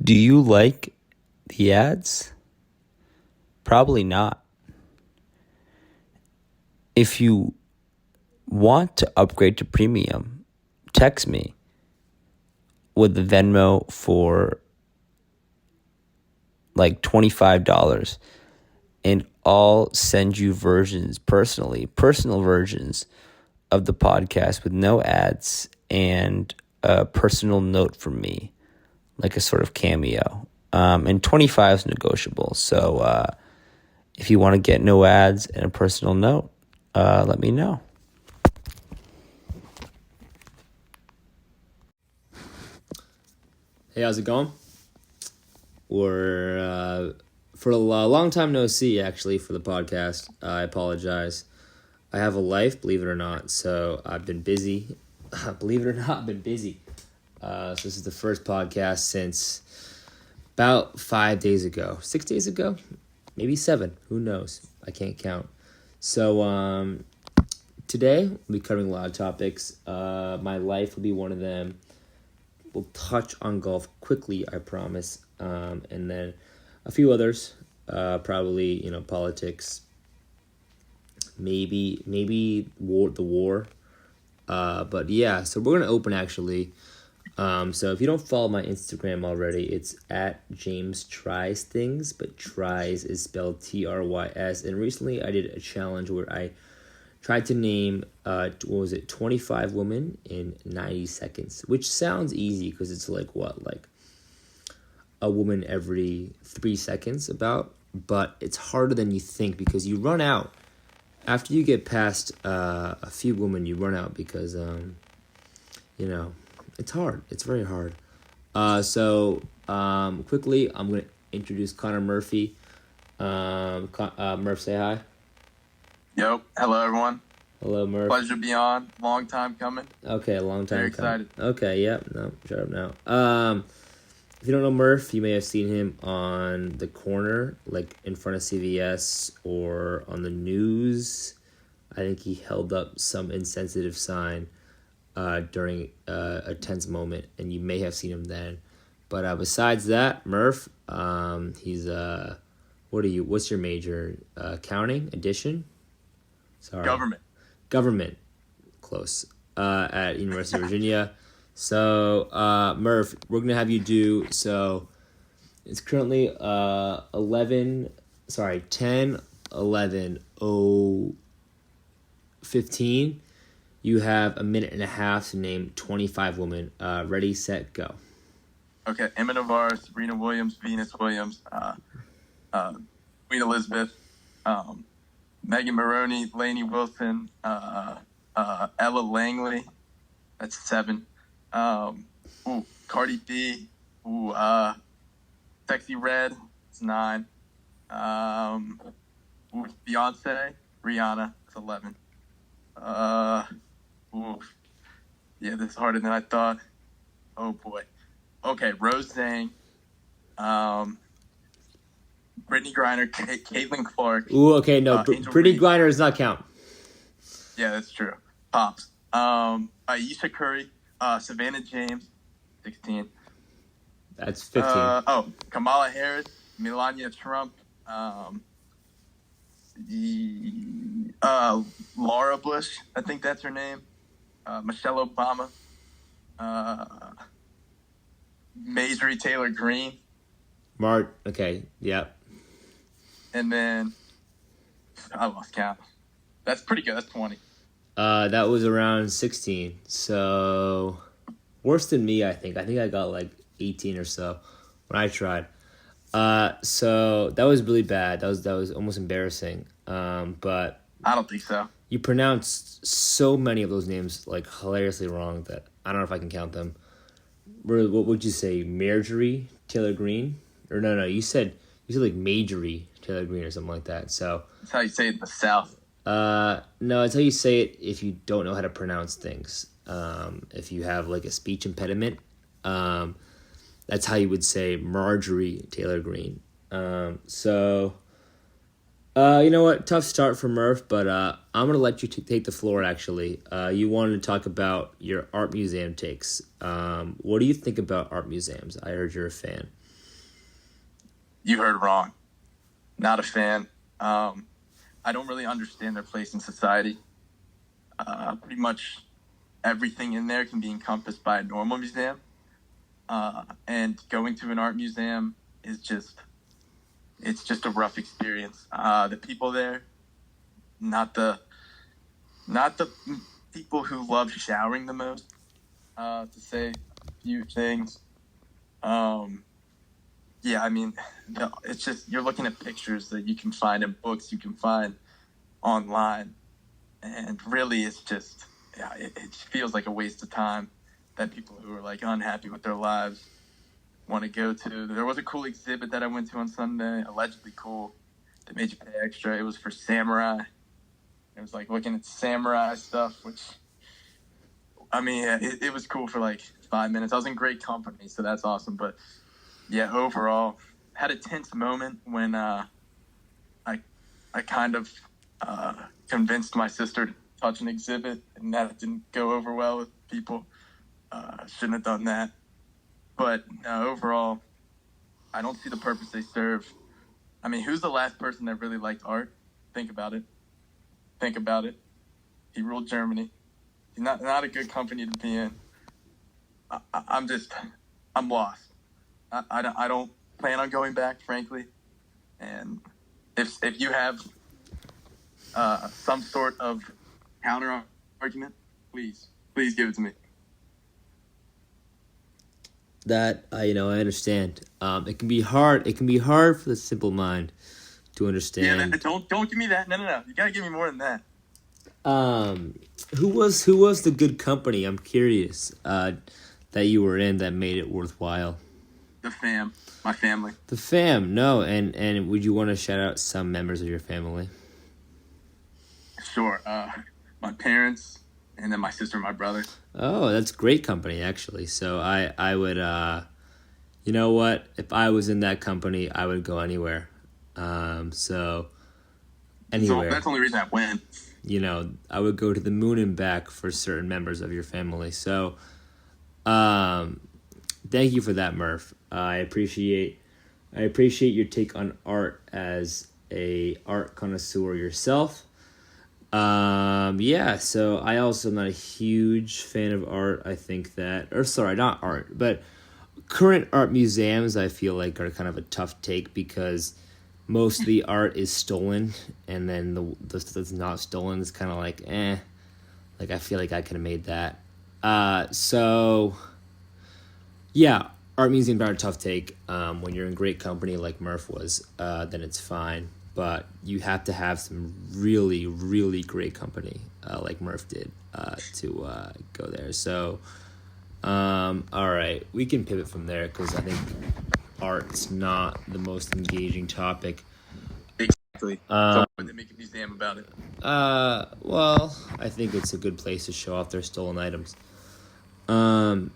Do you like the ads? Probably not. If you want to upgrade to premium, text me with the Venmo for like $25, and I'll send you personal versions of the podcast with no ads and a personal note from me, like a sort of cameo. And 25 is negotiable. So if you want to get no ads and a personal note, let me know. Hey, how's it going? We're for a long time no see, actually, for the podcast. I apologize. I have a life, believe it or not, so I've been busy. Believe it or not, I've been busy. So this is the first podcast since about 5 days ago. 6 days ago? Maybe 7. Who knows? I can't count. So today, we'll be covering a lot of topics. My life will be one of them. We'll touch on golf quickly, I promise. And then a few others, probably, politics, maybe the war. But yeah, so we're going to open actually. So if you don't follow my Instagram already, it's at James Tries Things, but tries is spelled Trys. And recently I did a challenge where I tried to name, 25 women in 90 seconds, which sounds easy because it's like a woman every 3 seconds about, but it's harder than you think because you run out. After you get past a few women, you run out because, it's hard. It's very hard. So quickly, I'm going to introduce Connor Murphy. Murph, say hi. Yo, hello everyone. Hello, Murph. Pleasure to be on. Long time coming. Okay, a long time Very coming. excited. Okay, yep. No, shut up now. If you don't know Murph, you may have seen him on the corner, like in front of CVS or on the news. I think he held up some insensitive sign during a tense moment, and you may have seen him then. But besides that, Murph, he's what's your major? Accounting, addition? Sorry. Government. Close. At University of Virginia. So, Murph, we're going to have you do, so it's currently 10, 11, 15. You have a minute and a half to name 25 women. Ready, set, go. Okay, Emma Navarre, Serena Williams, Venus Williams, Queen Elizabeth, Megan Maroney, Lainey Wilson, Ella Langley, that's 7. Cardi B, Sexy Red, it's 9. Beyonce, Rihanna, it's 11. Yeah, this is harder than I thought. Oh boy. Okay, Rose Zhang, Brittany Griner, Caitlin Clark. Ooh, okay, no, Brittany Griner does not count. Yeah, that's true. Pops. Ayesha Curry, Savannah James, 16. That's 15. Kamala Harris, Melania Trump, Laura Bush, I think that's her name, Michelle Obama, Marjorie Taylor Greene. Okay, yep. And then, I lost count. That's pretty good, that's 20. That was around 16, so worse than me, I think. I think I got like 18 or so when I tried. So that was really bad. That was almost embarrassing. But I don't think so. You pronounced so many of those names like hilariously wrong that I don't know if I can count them. What would you say, Marjorie Taylor Greene? Or no, you said like Marjorie Taylor Greene or something like that. So that's how you say it in the South. No, it's how you say it if you don't know how to pronounce things. If you have like a speech impediment, that's how you would say Marjorie Taylor Greene. So you know what? Tough start for Murph, but I'm going to let you take the floor, actually. You wanted to talk about your art museum takes. What do you think about art museums? I heard you're a fan. You heard wrong. Not a fan. I don't really understand their place in society. Pretty much everything in there can be encompassed by a normal museum. And going to an art museum is it's just a rough experience. The people there, not the people who love showering the most, to say a few things. Yeah, I mean, it's just, you're looking at pictures that you can find in books, you can find online, and really it's just, yeah, it feels like a waste of time that people who are like unhappy with their lives want to go to. There was a cool exhibit that I went to on Sunday, allegedly cool. They made you pay extra. It was for samurai. It was like looking at samurai stuff, which, I mean, yeah, it was cool for like 5 minutes. I was in great company, so that's awesome. But yeah, overall, had a tense moment when I kind of convinced my sister to touch an exhibit, and that didn't go over well with people. Shouldn't have done that. But overall, I don't see the purpose they serve. I mean, who's the last person that really liked art? Think about it. He ruled Germany. He's not a good company to be in. I'm lost. I don't plan on going back, frankly. And if you have some sort of counter argument, please give it to me. That I understand. It can be hard. It can be hard for the simple mind to understand. Yeah, don't give me that. No. You gotta give me more than that. Who was the good company? I'm curious. That you were in that made it worthwhile. The fam, my family. The fam, no, and would you want to shout out some members of your family? Sure. My parents, and then my sister and my brother. Oh, that's great company, actually. So I would, you know what? If I was in that company, I would go anywhere. Anywhere. So that's the only reason I went. I would go to the moon and back for certain members of your family. So, thank you for that, Murph. I appreciate your take on art as a art connoisseur yourself. Yeah, so I also am not a huge fan of art. I think not art, but current art museums I feel like are kind of a tough take because most of the art is stolen, and then the stuff that's not stolen is kind of like, like I feel like I could have made that. So yeah, art museums are a tough take. When you're in great company like Murph was, then it's fine. But you have to have some really, really great company, like Murph did, to go there. So, all right, we can pivot from there because I think art's not the most engaging topic. Exactly. So they make a museum about it. Well, I think it's a good place to show off their stolen items.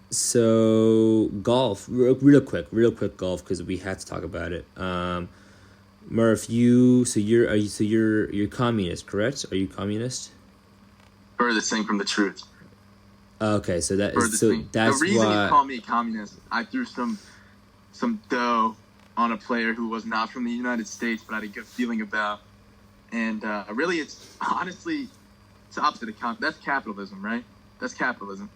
So golf, real quick golf because we had to talk about it. Murph, you're communist, correct? Are you communist? Furthest thing from the truth. Okay, so that's the reason you call me communist. I threw some dough on a player who was not from the United States, but I had a good feeling about. And really, it's honestly it's opposite of that's capitalism, right? That's capitalism.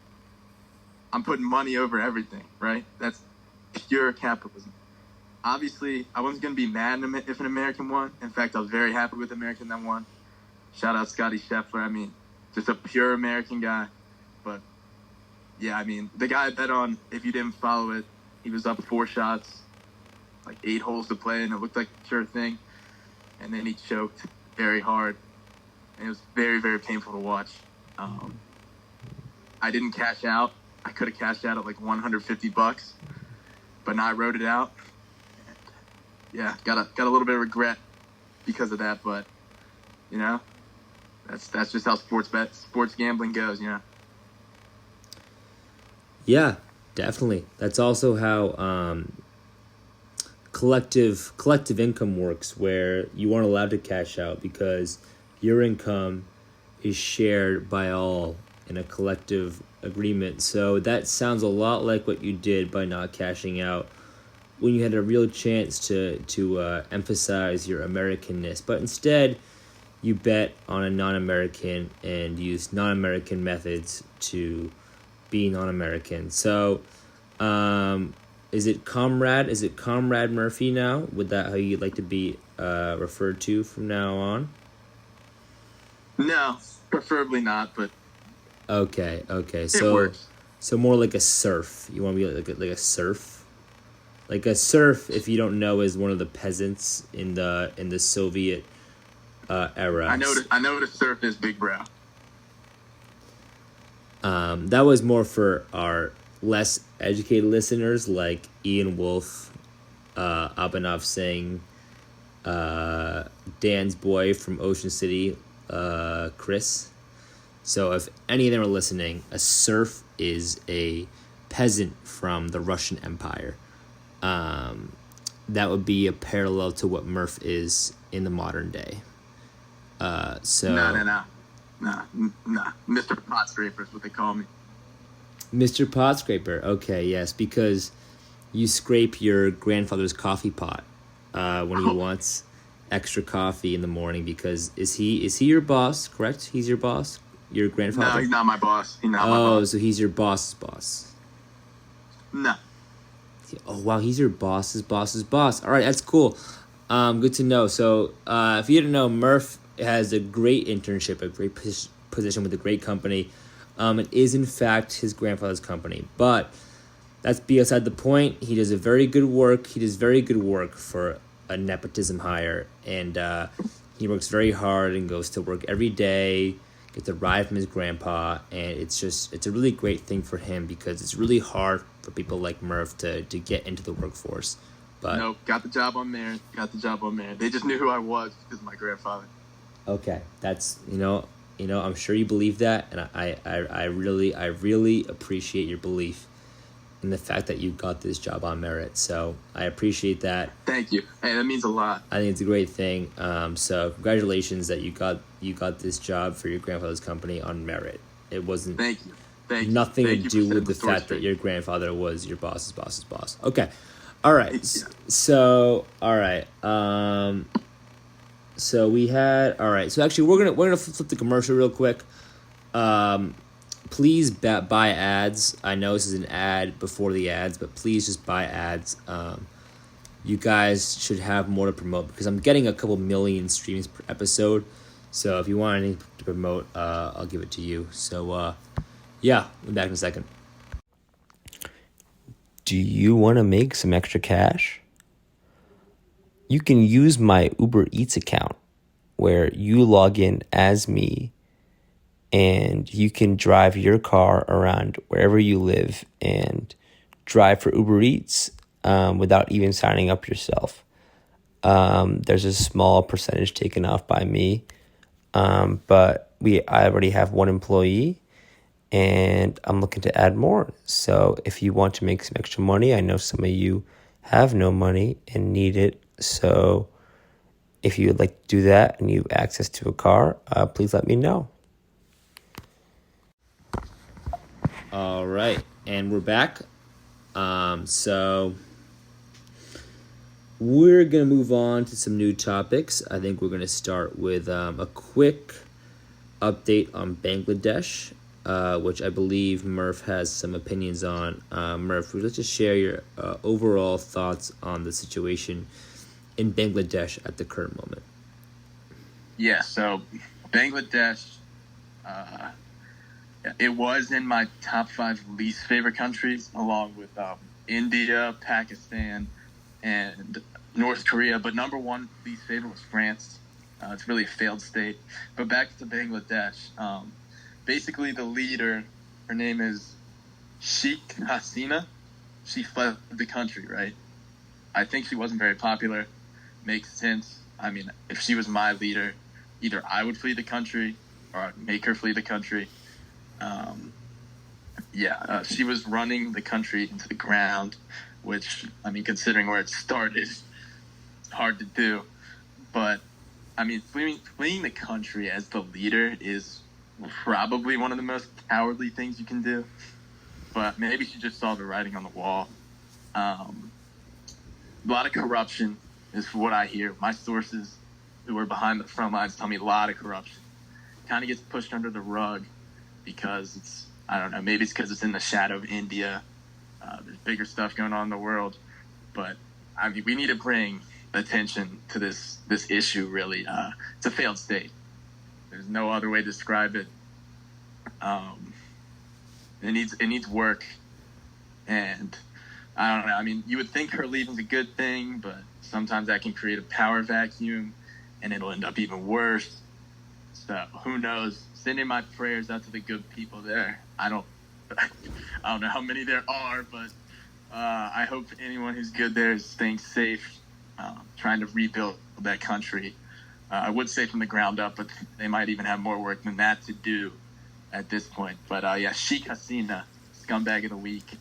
I'm putting money over everything, right? That's pure capitalism. Obviously, I wasn't going to be mad if an American won. In fact, I was very happy with the American that won. Shout out Scotty Scheffler. I mean, just a pure American guy. But, yeah, I mean, the guy I bet on, if you didn't follow it, he was up 4 shots, like 8 holes to play, and it looked like a sure thing. And then he choked very hard. And it was very, very painful to watch. I didn't cash out. I could have cashed out at like $150, but now I wrote it out. Yeah, got a little bit of regret because of that, but that's just how sports gambling goes, Yeah, definitely. That's also how collective income works, where you aren't allowed to cash out because your income is shared by all in a collective agreement. So that sounds a lot like what you did by not cashing out. when you had a real chance to emphasize your Americanness, but instead you bet on a non-American and use non-American methods to be non-American. So, is it Comrade? Is it Comrade Murphy now? Would that how you'd like to be referred to from now on? No, preferably not. But okay. It works. So more like a serf. You want to be like a serf, like a serf. If you don't know, is one of the peasants in the Soviet era. I know what a serf is, big bro. That was more for our less educated listeners, like Ian Wolf, Abhinav Singh, Dan's boy from Ocean City, Chris. So if any of them are listening, a serf is a peasant from the Russian Empire. That would be a parallel to what Murph is in the modern day. No. Mr. Pot Scraper is what they call me. Mr. Pot Scraper. Okay, yes, because you scrape your grandfather's coffee pot when he wants extra coffee in the morning. Because is he your boss? Correct? He's your boss. Your grandfather. No, he's not my boss. He's not my boss. Oh, so he's your boss's boss. No. Oh wow, he's your boss's boss's boss. All right, that's cool. Good to know. So if you didn't know, Murph has a great internship, a great position with a great company. It is in fact his grandfather's company, but that's beside the point. He does very good work. He does very good work for a nepotism hire, and he works very hard and goes to work every day. Gets a ride from his grandpa, and it's a really great thing for him because it's really hard for people like Murph to get into the workforce. But nope, got the job on merit. They just knew who I was because of my grandfather. Okay, that's I'm sure you believe that, and I really appreciate your belief in the fact that you got this job on merit. So I appreciate that. Thank you. Hey, that means a lot. I think it's a great thing. So congratulations that you got this job for your grandfather's company on merit. It wasn't. Thank you. Nothing Thank to do with the fact that your grandfather was your boss's boss's boss. Okay, all right. Yeah. So all right. So we had all right. So actually, we're gonna flip the commercial real quick. Please buy ads. I know this is an ad before the ads, but please just buy ads. You guys should have more to promote because I'm getting a couple million streams per episode. So if you want anything to promote, I'll give it to you. So yeah, we'll be back in a second. Do you want to make some extra cash? You can use my Uber Eats account where you log in as me and you can drive your car around wherever you live and drive for Uber Eats without even signing up yourself. There's a small percentage taken off by me, but I already have one employee and I'm looking to add more. So if you want to make some extra money, I know some of you have no money and need it. So if you would like to do that and you have access to a car, please let me know. All right, and we're back. So we're going to move on to some new topics. I think we're going to start with a quick update on Bangladesh, which I believe Murph has some opinions on. Murph, would you like to share your overall thoughts on the situation in Bangladesh at the current moment? Yeah, so Bangladesh, it was in my top 5 least favorite countries, along with India, Pakistan, and North Korea. But number 1 least favorite was France. It's really a failed state. But back to Bangladesh. Basically, the leader, her name is Sheikh Hasina. She fled the country, right? I think she wasn't very popular. Makes sense. I mean, if she was my leader, either I would flee the country or I'd make her flee the country. She was running the country into the ground, which, I mean, considering where it started, it's hard to do. But, I mean, fleeing the country as the leader is probably one of the most cowardly things you can do. But maybe she just saw the writing on the wall. A lot of corruption is what I hear. My sources who are behind the front lines tell me a lot of corruption. Kind of gets pushed under the rug because it's, I don't know, maybe it's because it's in the shadow of India. There's bigger stuff going on in the world. But, I mean, we need to bring attention to this issue, really. It's a failed state. There's no other way to describe it. It needs work. And I don't know. I mean, you would think her leaving's a good thing, but sometimes that can create a power vacuum, and it'll end up even worse. So who knows? Sending my prayers out to the good people there. I don't know how many there are, but I hope anyone who's good there is staying safe, trying to rebuild that country. I would say from the ground up, but they might even have more work than that to do at this point. But yeah, Sheikh Hasina, scumbag of the week.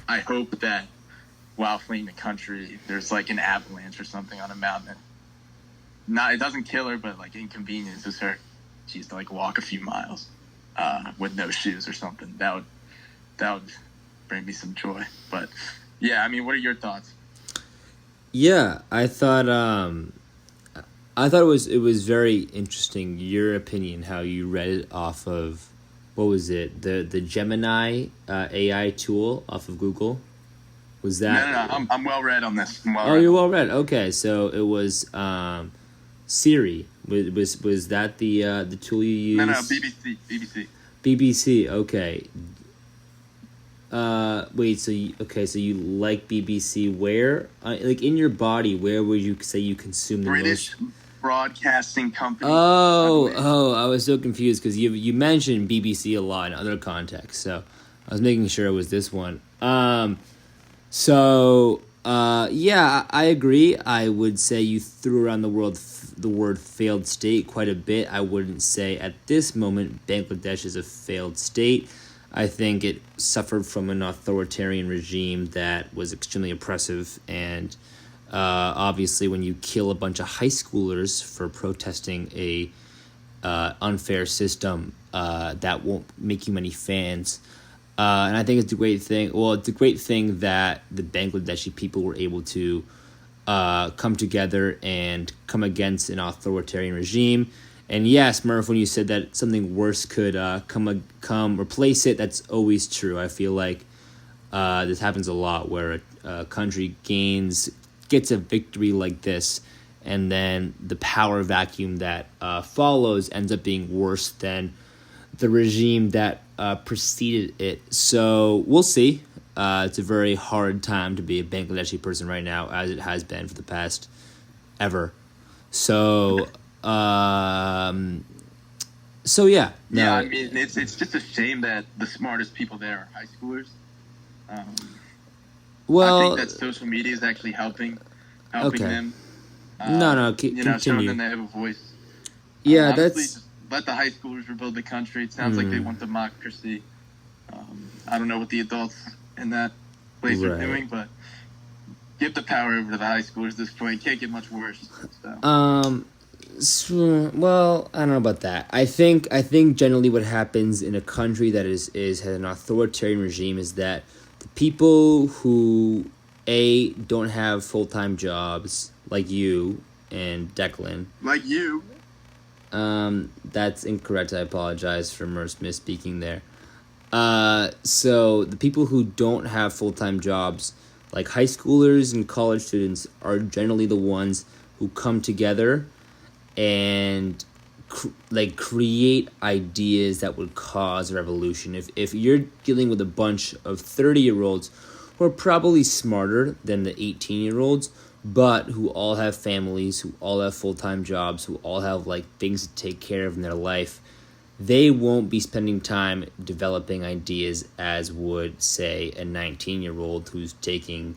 I hope that while fleeing the country, there's like an avalanche or something on a mountain. It doesn't kill her, but like inconveniences her. She used to like walk a few miles with no shoes or something. That would bring me some joy. But yeah, I mean, what are your thoughts? Yeah, I thought it was very interesting, your opinion, how you read it off of, what was it, the Gemini AI tool off of Google? Was that? No, I'm well read on this. You're well read. Okay, so it was Siri. Was that the tool you used? No, BBC. BBC. Okay. Wait. So you like BBC? Where, like in your body, where would you say you consume the British most? Broadcasting company. I was so confused because you mentioned BBC a lot in other contexts, so I was making sure it was this one. Yeah, I agree. I would say you threw around the word failed state quite a bit. I wouldn't say at this moment Bangladesh is a failed state. I think it suffered from an authoritarian regime that was extremely oppressive, and obviously when you kill a bunch of high schoolers for protesting a unfair system, that won't make you many fans. And I think it's a great thing. Well, it's a great thing that the Bangladeshi people were able to come together and come against an authoritarian regime. And yes, Murph, when you said that something worse could come replace it, that's always true. I feel like this happens a lot, where a country gets a victory like this, and then the power vacuum that follows ends up being worse than the regime that preceded it. So we'll see. It's a very hard time to be a Bangladeshi person right now, as it has been for the past ever. So yeah. Yeah, I mean, it's just a shame that the smartest people there are high schoolers. Well, I think that social media is actually helping okay. them. Continue. Showing them they have a voice. Yeah, just let the high schoolers rebuild the country. It sounds like they want democracy. I don't know what the adults in that place are doing, but give the power over to the high schoolers at this point. It can't get much worse. So. Well, I don't know about that. I think generally what happens in a country that has an authoritarian regime is that the people who don't have full-time jobs, like you and Declan. Like you. That's incorrect. I apologize for misspeaking there. So the people who don't have full-time jobs, like high schoolers and college students, are generally the ones who come together and create ideas that would cause a revolution. If you're dealing with a bunch of 30-year-olds who are probably smarter than the 18-year-olds, but who all have families, who all have full-time jobs, who all have things to take care of in their life, they won't be spending time developing ideas as would, say, a 19-year-old who's taking,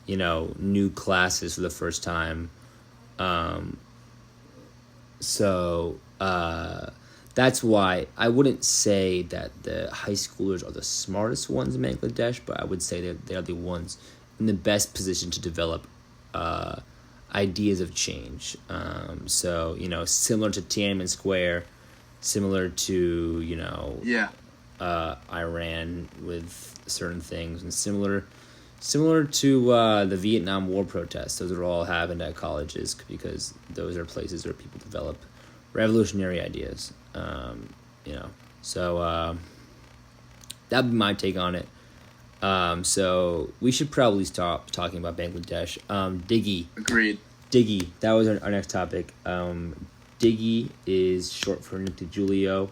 new classes for the first time. So that's why I wouldn't say that the high schoolers are the smartest ones in Bangladesh, but I would say that they are the ones in the best position to develop ideas of change. So, similar to Tiananmen Square, similar to, Iran with certain things, and similar Similar to the Vietnam War protests, those are all happened at colleges because those are places where people develop revolutionary ideas. You know, so that'd be my take on it. So we should probably stop talking about Bangladesh. Diggy. Agreed. Diggy. That was our next topic. Diggy is short for Nick DiGiulio.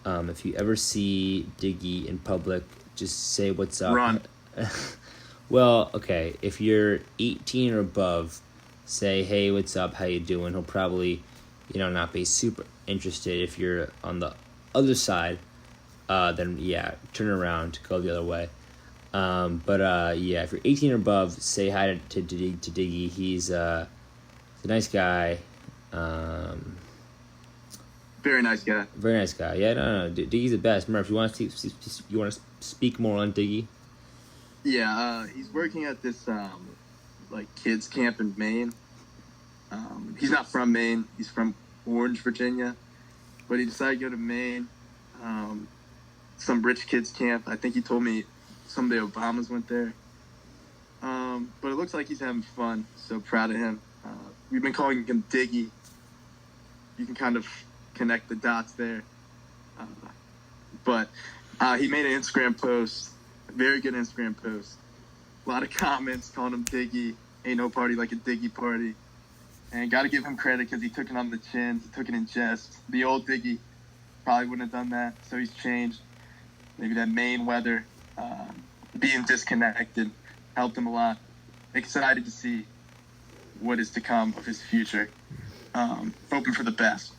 If you ever see Diggy in public, just say what's up. Run. Well, okay. If you're 18 or above, say, hey, what's up? How you doing? He'll probably, not be super interested. If you're on the other side, then yeah, turn around, go the other way. Yeah, if you're 18 or above, say hi to Diggy. He's a nice guy. Very nice guy. Very nice guy. Yeah, no. Diggy's the best. Murph, you want to speak more on Diggy? Yeah, he's working at this kids camp in Maine. He's not from Maine. He's from Orange, Virginia, but he decided to go to Maine. Some rich kids camp. I think he told me some of the Obamas went there. But it looks like he's having fun. So proud of him. We've been calling him Diggy. You can kind of connect the dots there. But he made an Instagram post. Very good Instagram post. A lot of comments calling him Diggy. Ain't no party like a Diggy party. And got to give him credit because he took it on the chin. He took it in jest. The old Diggy probably wouldn't have done that. So he's changed. Maybe that Maine weather, being disconnected, helped him a lot. Excited to see what is to come of his future. Hoping for the best.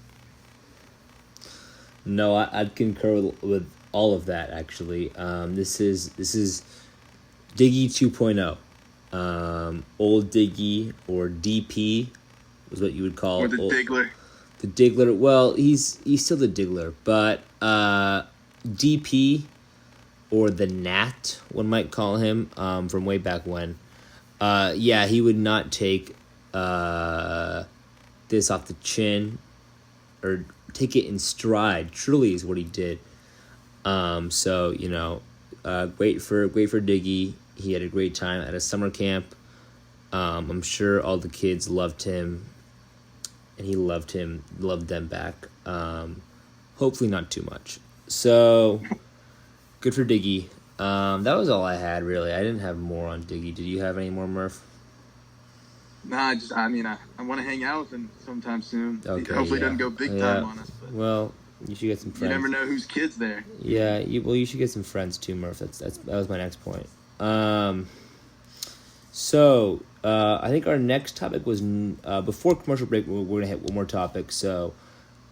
No, I'd concur with all of that. Actually, this is Diggy 2.0. Old Diggy, or DP, was what you would call. Or the Diggler. The Diggler. Well, he's still the Diggler, but DP, or the Nat, one might call him, from way back when. Yeah, he would not take this off the chin, or take it in stride. Truly is what he did. Great for Diggy. He had a great time at a summer camp. I'm sure all the kids loved him, and he loved them back. Hopefully not too much. So, good for Diggy. That was all I had, really. I didn't have more on Diggy. Did you have any more, Murph? Nah, I want to hang out with him sometime soon. Okay, Hopefully, he doesn't go big time on us. But well, you should get some friends. You never know whose kid's there. Yeah, you should get some friends too, Murph. That was my next point. So I think our next topic was before commercial break. We're gonna hit one more topic. So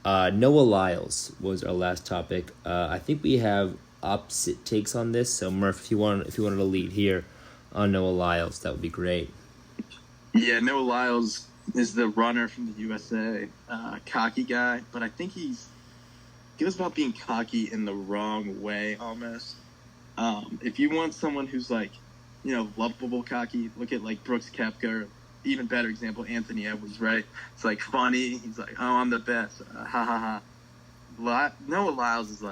Noah Lyles was our last topic. I think we have opposite takes on this. So Murph, if you wanted to lead here on Noah Lyles, that would be great. Yeah, Noah Lyles is the runner from the USA, cocky guy, but I think he goes about being cocky in the wrong way almost. If you want someone who's lovable cocky, look at Brooks Koepka, or even better example, Anthony Edwards, right? It's funny. He's oh, I'm the best. Ha ha ha. Noah Lyles is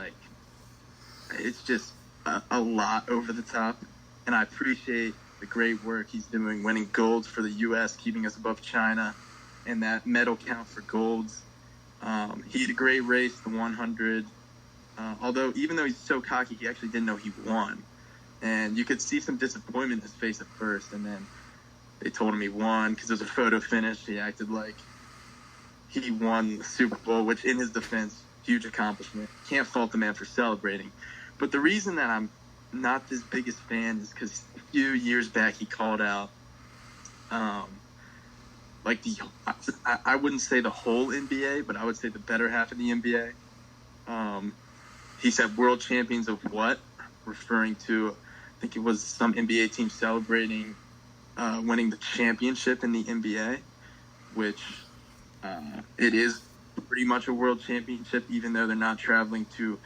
it's just a lot over the top, and I appreciate the great work he's doing, winning golds for the U.S., keeping us above China, and that medal count for golds. He had a great race, the 100. Although, even though he's so cocky, he actually didn't know he won. And you could see some disappointment in his face at first, and then they told him he won because there's a photo finish. He acted like he won the Super Bowl, which, in his defense, huge accomplishment. Can't fault the man for celebrating. But the reason that I'm not his biggest fan is because a few years back he called out I wouldn't say the whole NBA, but I would say the better half of the NBA. He said world champions of what? Referring to, I think it was some NBA team celebrating winning the championship in the NBA, which it is pretty much a world championship, even though they're not traveling to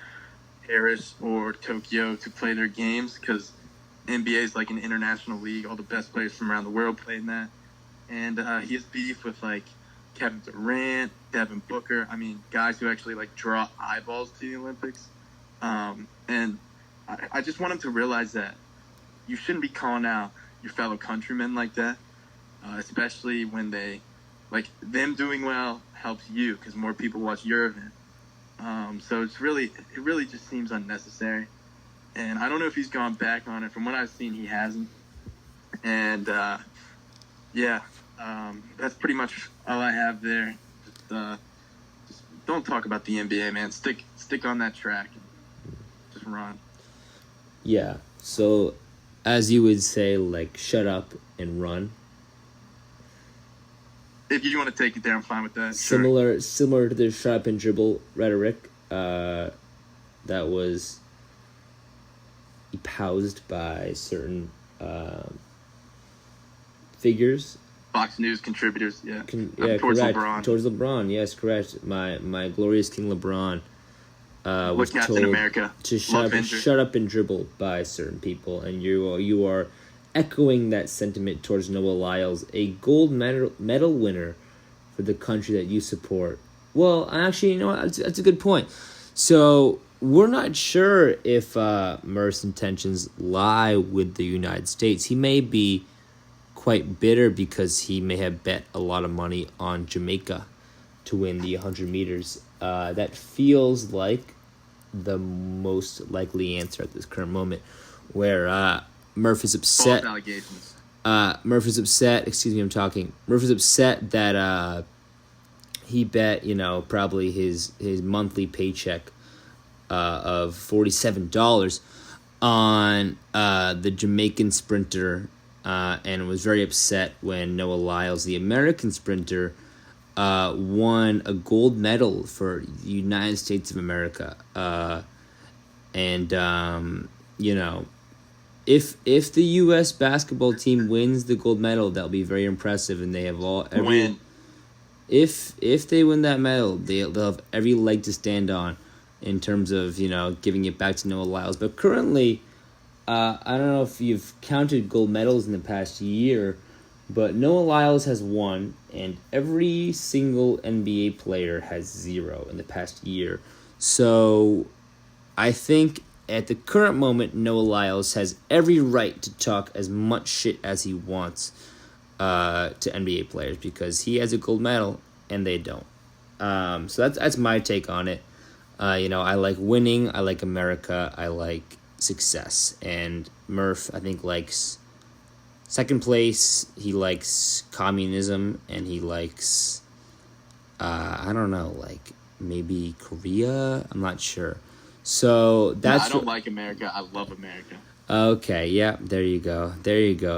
Paris or Tokyo to play their games, because NBA is like an international league. All the best players from around the world play in that. And he has beef with Kevin Durant, Devin Booker. I mean, guys who actually draw eyeballs to the Olympics. And I just want him to realize that you shouldn't be calling out your fellow countrymen like that, especially when them doing well helps you because more people watch your event. So it really just seems unnecessary. And I don't know if he's gone back on it. From what I've seen, he hasn't. And that's pretty much all I have there. Just don't talk about the NBA, man. Stick on that track and just run. Yeah. So, as you would say, like, shut up and run. If you want to take it there, I'm fine with that. Similar to the shut up and dribble rhetoric that was espoused by certain figures. Fox News contributors, towards correct. LeBron. Towards LeBron, yes, correct. My glorious King LeBron was told America. To shut up and dribble by certain people, and you are echoing that sentiment towards Noah Lyles, a gold medal winner for the country that you support. Well, actually, you know what? That's a good point. So we're not sure if Murph's intentions lie with the United States. He may be quite bitter because he may have bet a lot of money on Jamaica to win the 100 meters. That feels like the most likely answer at this current moment, where Murph is upset. False allegations. Murph is upset. Excuse me, I'm talking. Murph is upset that he bet, probably his monthly paycheck of $47 on the Jamaican sprinter, and was very upset when Noah Lyles, the American sprinter, won a gold medal for the United States of America. If the U.S. basketball team wins the gold medal, that'll be very impressive, and they have If they win that medal, they'll have every leg to stand on in terms of, giving it back to Noah Lyles. But currently, I don't know if you've counted gold medals in the past year, but Noah Lyles has one, and every single NBA player has 0 in the past year. So I think at the current moment, Noah Lyles has every right to talk as much shit as he wants to NBA players because he has a gold medal and they don't. So that's my take on it. I like winning. I like America. I like success. And Murph, I think, likes second place. He likes communism, and he likes, I don't know, like maybe Korea. I'm not sure. So that's. I don't like America. I love America. Okay, yeah, there you go.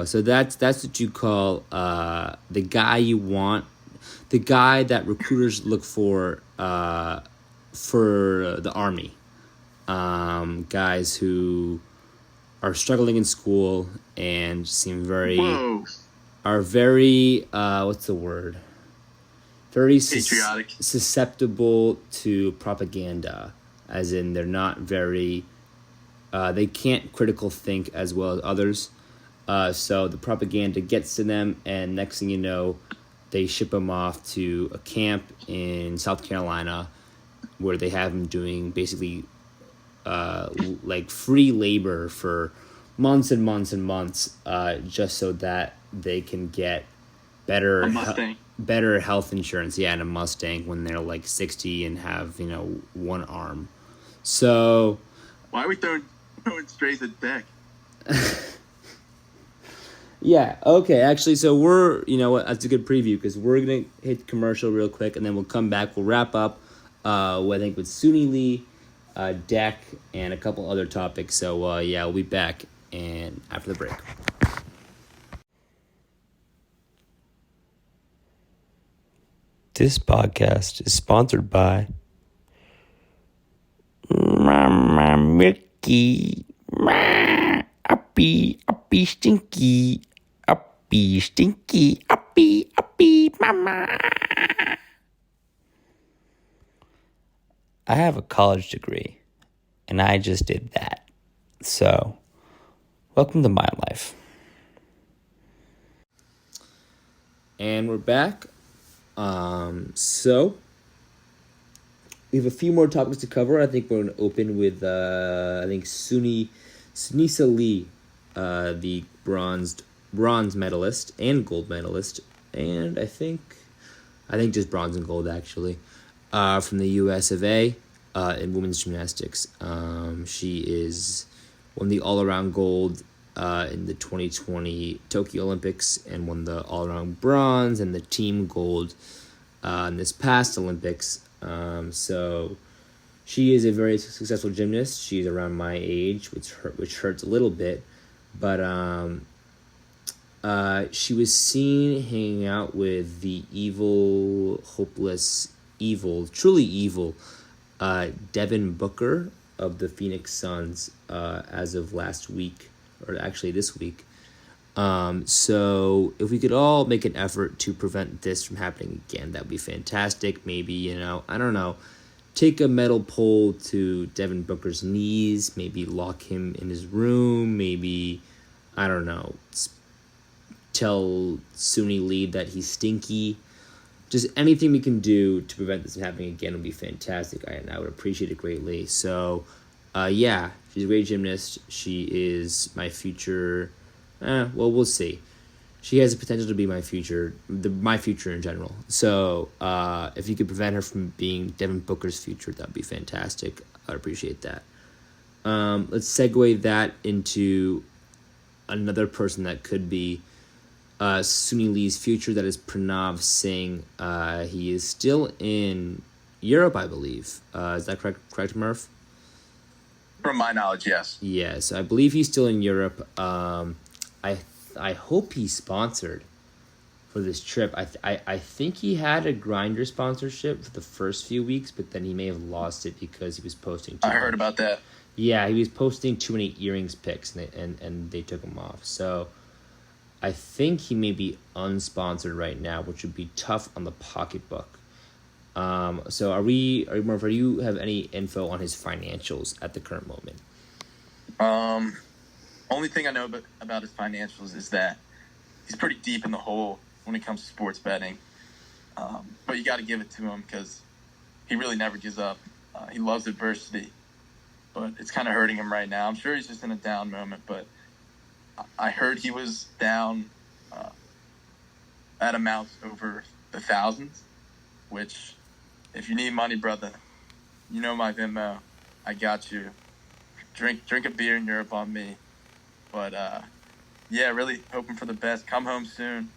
So that's what you call the guy you want, the guy that recruiters look for the Army. Guys who are struggling in school and seem very what's the word? Very patriotic, susceptible to propaganda, as in they're not very. They can't critical think as well as others. So the propaganda gets to them, and next thing you know, they ship them off to a camp in South Carolina where they have them doing basically like free labor for months and months and months, just so that they can get better health insurance. Yeah, and a Mustang when they're like 60 and have, one arm. So why are we throwing strays at deck? Yeah, okay, actually, so we're, that's a good preview, because we're going to hit commercial real quick, and then we'll come back, we'll wrap up, I think, with Suni Lee, Deck, and a couple other topics, so, we'll be back, and after the break. This podcast is sponsored by Milky, uppy stinky, uppy, mama. I have a college degree, and I just did that. So, welcome to my life. And we're back. So, we have a few more topics to cover. I think we're going to open with, Sunisa Lee. the bronze medalist and gold medalist, and I think just bronze and gold actually, from the U.S. of A. In women's gymnastics. She is won the all-around gold in the 2020 Tokyo Olympics and won the all-around bronze and the team gold in this past Olympics. So she is a very successful gymnast. She's around my age, which hurts a little bit, but she was seen hanging out with the truly evil Devin Booker of the Phoenix Suns as of last week, or actually this week. So if we could all make an effort to prevent this from happening again, that would be fantastic. Maybe, I don't know, take a metal pole to Devin Booker's knees, maybe lock him in his room, maybe, I don't know, tell Suni Lee that he's stinky. Just anything we can do to prevent this from happening again would be fantastic, and I would appreciate it greatly. So, yeah, she's a great gymnast. She is my future. Well, we'll see. She has the potential to be my future in general. So, if you could prevent her from being Devin Booker's future, that would be fantastic. I'd appreciate that. Let's segue that into another person that could be Suni Lee's future. That is Pranav Singh. He is still in Europe, I believe. Is that correct, Murph? From my knowledge, yes. Yes, I believe he's still in Europe. I hope he's sponsored for this trip. I think he had a Grindr sponsorship for the first few weeks, but then he may have lost it because he was posting too much. I heard about that. Yeah, he was posting too many earrings pics, and they took him off. So I think he may be unsponsored right now, which would be tough on the pocketbook. So are you have any info on his financials at the current moment? Only thing I know about his financials is that he's pretty deep in the hole when it comes to sports betting. But you got to give it to him because he really never gives up. He loves adversity, but it's kind of hurting him right now. I'm sure he's just in a down moment, but I heard he was down at amounts over the thousands, which, if you need money, brother, you know my Venmo. I got you. Drink a beer in Europe on me. But, yeah, really hoping for the best. Come home soon.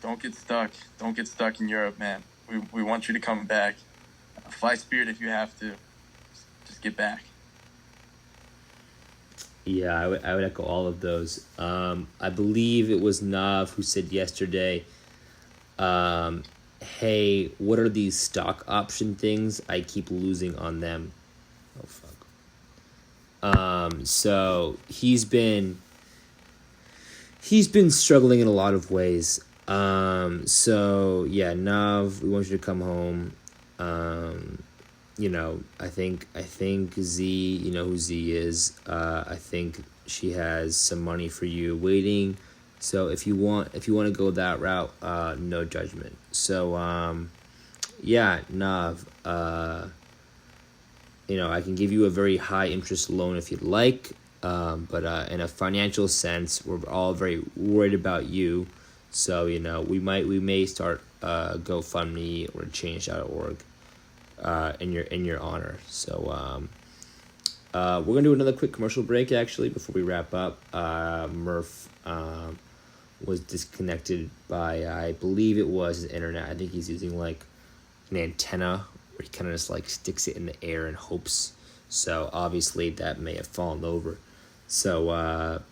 Don't get stuck. Don't get stuck in Europe, man. We want you to come back. Fly Spirit if you have to. Just get back. Yeah, I would echo all of those. I believe it was Nav who said yesterday, hey, what are these stock option things? I keep losing on them. Oh, fuck. So he's been struggling in a lot of ways. So yeah, Nav, we want you to come home. I think Z, you know who Z is. I think she has some money for you waiting. So if you want to go that route, no judgment. So yeah, Nav, I can give you a very high interest loan if you'd like. But in a financial sense, we're all very worried about you. So, we may start GoFundMe or Change.org in your honor. So we're gonna do another quick commercial break actually before we wrap up. Murph was disconnected by, I believe it was his internet. I think he's using like an antenna where he kind of just like sticks it in the air and hopes. So obviously that may have fallen over. So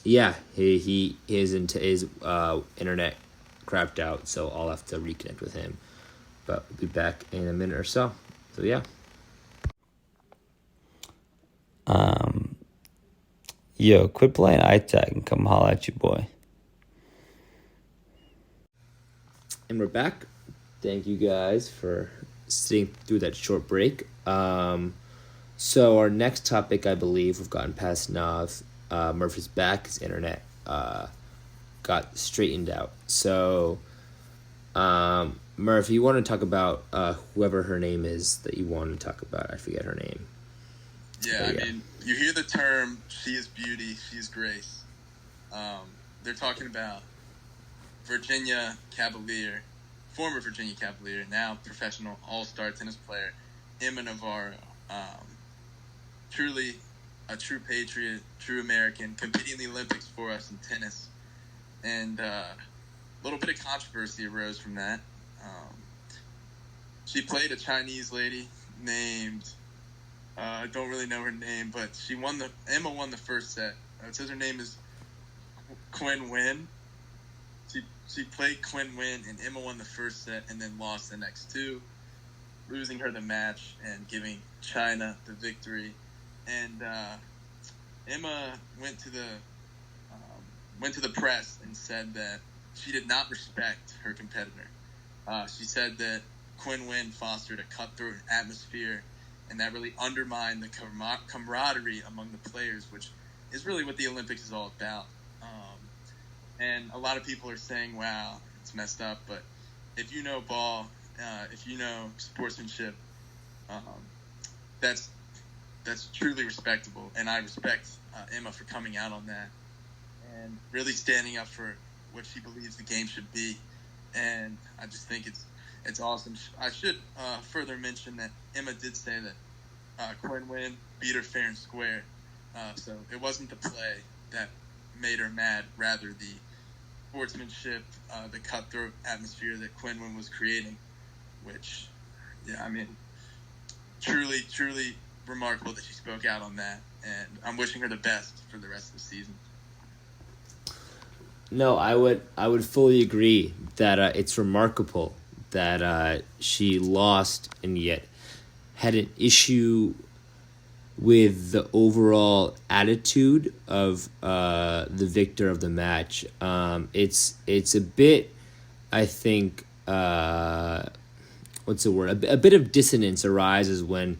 yeah, his internet crapped out, so I'll have to reconnect with him. But we'll be back in a minute or so. So yeah. Yo, quit playing iTag and come holla at you, boy. And we're back. Thank you guys for sitting through that short break. So our next topic, I believe, we've gotten past Nav. Murphy's back. His internet got straightened out. So, Murph, you want to talk about whoever her name is that you want to talk about? I forget her name. Yeah, I mean, you hear the term, she is beauty, she is grace. They're talking about Virginia Cavalier, former Virginia Cavalier, now professional all-star tennis player, Emma Navarro. Truly a true patriot, true American, competing in the Olympics for us in tennis. And a little bit of controversy arose from that. She played a Chinese lady named, I don't really know her name, but Emma won the first set. It says her name is Quinn Win. She played Quinn Win, and Emma won the first set and then lost the next two, losing her the match and giving China the victory. And Emma went to the press and said that she did not respect her competitor. She said that Quinn Win fostered a cutthroat atmosphere, and that really undermined the camaraderie among the players, which is really what the Olympics is all about. And a lot of people are saying, wow, it's messed up. But if you know ball, if you know sportsmanship, that's truly respectable. And I respect Emma for coming out on that and really standing up for what she believes the game should be. And I just think it's awesome. I should further mention that Emma did say that Quinn Win beat her fair and square. So it wasn't the play that made her mad, rather the sportsmanship, the cutthroat atmosphere that Quinn Win was creating, which, yeah, I mean, truly, truly remarkable that she spoke out on that, and I'm wishing her the best for the rest of the season. No, I would fully agree that it's remarkable that she lost and yet had an issue with the overall attitude of the victor of the match. It's a bit, I think, what's the word? A bit of dissonance arises when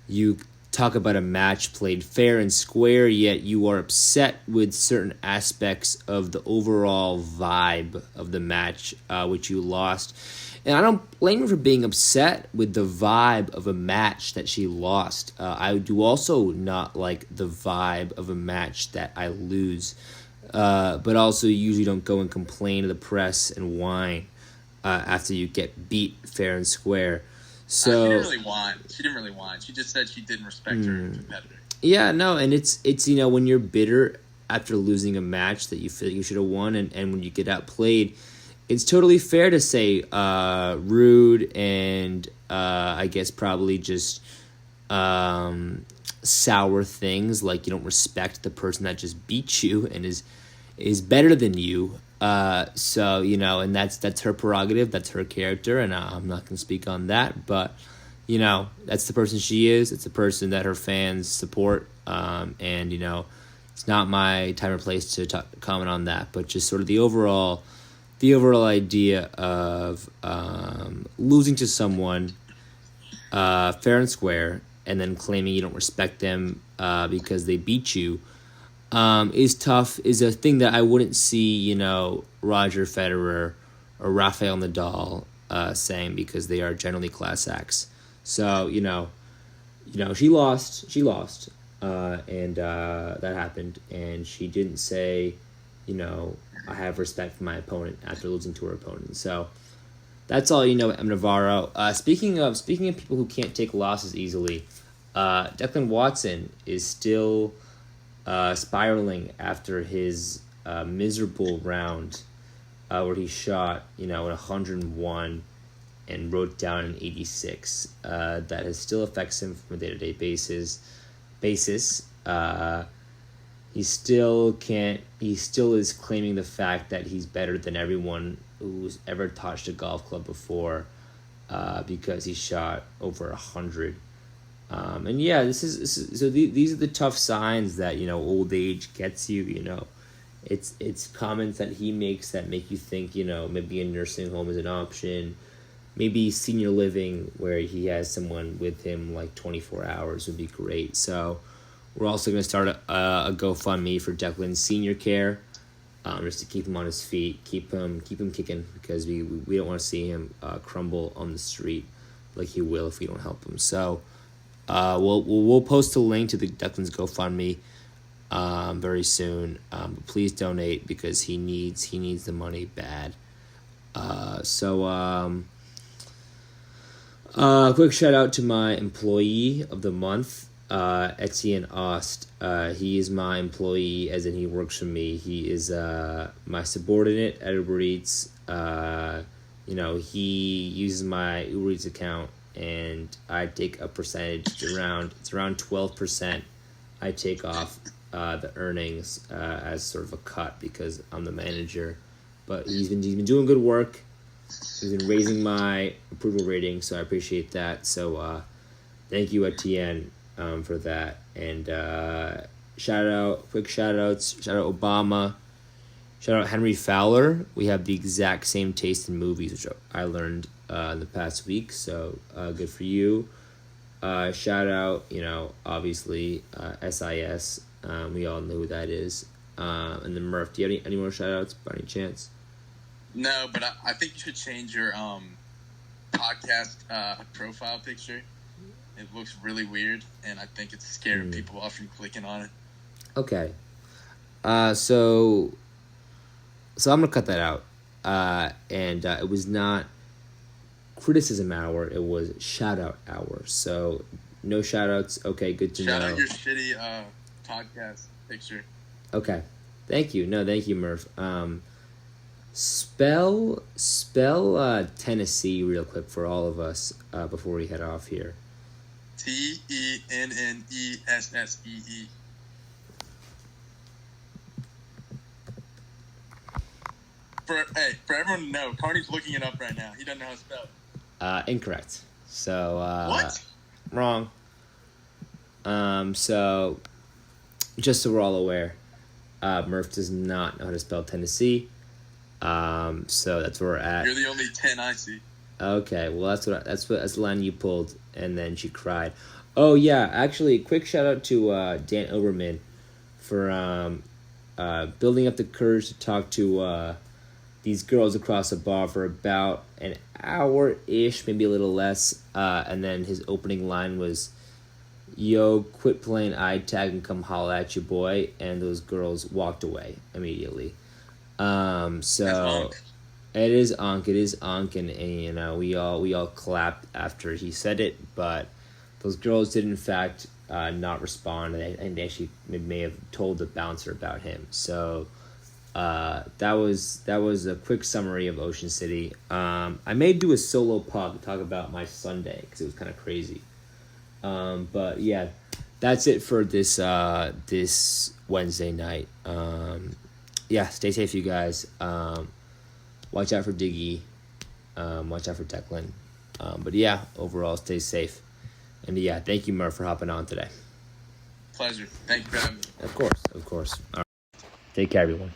you talk about a match played fair and square, yet you are upset with certain aspects of the overall vibe of the match, which you lost. And I don't blame her for being upset with the vibe of a match that she lost. I do also not like the vibe of a match that I lose, but also usually don't go and complain to the press and whine after you get beat fair and square. So she didn't really whine. She just said she didn't respect her competitor. Yeah, no, and it's when you're bitter after losing a match that you feel you should have won, and when you get outplayed, it's totally fair to say rude and I guess probably just sour things, like you don't respect the person that just beat you and is better than you. So, and that's her prerogative, that's her character, and I'm not going to speak on that, but, that's the person she is, it's the person that her fans support, and, it's not my time or place to comment on that, but just sort of the overall idea of losing to someone fair and square and then claiming you don't respect them because they beat you is tough, is a thing that I wouldn't see, Roger Federer or Rafael Nadal saying, because they are generally class acts. So, she lost, and that happened, and she didn't say, I have respect for my opponent after losing to her opponent. So that's all Emma Navarro. Speaking of people who can't take losses easily, Declan Watson is still spiraling after his miserable round where he shot, at 101 and wrote down an 86. That still affects him from a day-to-day basis. He still is claiming the fact that he's better than everyone who's ever touched a golf club before, because he shot over 100. And yeah, these are the tough signs that old age gets you. It's comments that he makes that make you think maybe a nursing home is an option, maybe senior living where he has someone with him like 24 hours would be great. So we're also going to start a GoFundMe for Declan's senior care, just to keep him on his feet, keep him kicking, because we don't want to see him crumble on the street like he will if we don't help him. So we'll post a link to the Declan's GoFundMe very soon. Please donate because he needs the money bad. Quick shout out to my employee of the month, Etienne Ost. He is my employee, as in he works for me. He is my subordinate at Uber Eats. He uses my Uber Eats account, and I take a percentage. It's around 12%. I take off the earnings as sort of a cut because I'm the manager. But he's been doing good work. He's been raising my approval rating, so I appreciate that. So thank you, Etienne, for that. And quick shout outs. Shout out Obama. Shout out Henry Fowler. We have the exact same taste in movies, which I learned in the past week. So good for you. Shout out, obviously SIS. We all know who that is. And then Murph, do you have any more shout outs by any chance? No, but I think you should change your podcast profile picture. It looks really weird, and I think it's scaring people off from clicking on it. Okay. So I'm going to cut that out. And it was not criticism hour, it was shout out hour. So no shout outs. Okay, good to know. Shout out your shitty podcast picture. Okay. Thank you. No, thank you, Murph. Spell Tennessee real quick for all of us before we head off here. Tennessee. For everyone to know, Carney's looking it up right now. He doesn't know how to spell it. Incorrect. So what? Wrong. So just so we're all aware, Murph does not know how to spell Tennessee. So that's where we're at. You're the only 10 I see. Okay, well that's the line you pulled, and then she cried. Oh yeah, actually, quick shout out to Dan Oberman for building up the courage to talk to these girls across the bar for about an hour-ish, maybe a little less, and then his opening line was, "Yo, quit playing iTag and come holla at your boy," and those girls walked away immediately. So it is Ankh, and we all clapped after he said it, but those girls did in fact not respond, and they actually may have told the bouncer about him. So that was a quick summary of Ocean City. I may do a solo pod to talk about my Sunday because it was kind of crazy. But yeah, that's it for this Wednesday night. Yeah, stay safe, you guys. Watch out for Diggy. Watch out for Declan. But yeah, overall, stay safe. And yeah, thank you, Murph, for hopping on today. Pleasure. Thank you for having me. Of course. All right. Take care, everyone.